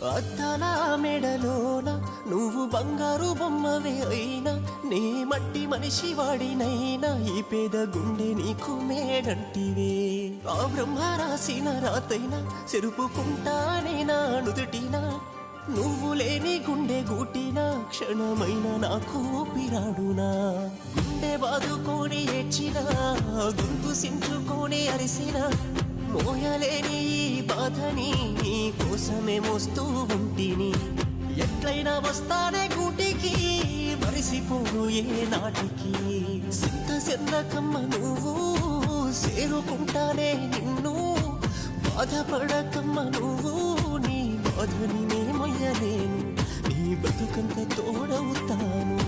అద్దాల మెడలోన నువ్వు బంగారు బొమ్మవే అయినా నే మట్టి మనిషి వాడినైనా ఈ పేద గుండె నీకు మేడంటివే ఆ బ్రహ్మ రాసిన రాతైనా చెరుపుకుంటానే నా నుదుటినా నువ్వు లేని గుండె గూటినా క్షణమైన నాకు పిరాడునా గుండె బాదుకొని ఏడ్చినా గొంతు సించుకొని అరిసినా మోయలేని ఈ బాధని నీ కోసమే మోస్తూ ఉంటిని ఎట్లయినా వస్తానే గూటికి మరిసిపోను ఏ నాటికి సింత సెందకమ్మ నువ్వు చేరుకుంటానే నిన్ను బాధపడకమ్మ నువ్వు నీ బాధని నే మొయ్యలేను నీ బతుకంత తోడవుతాను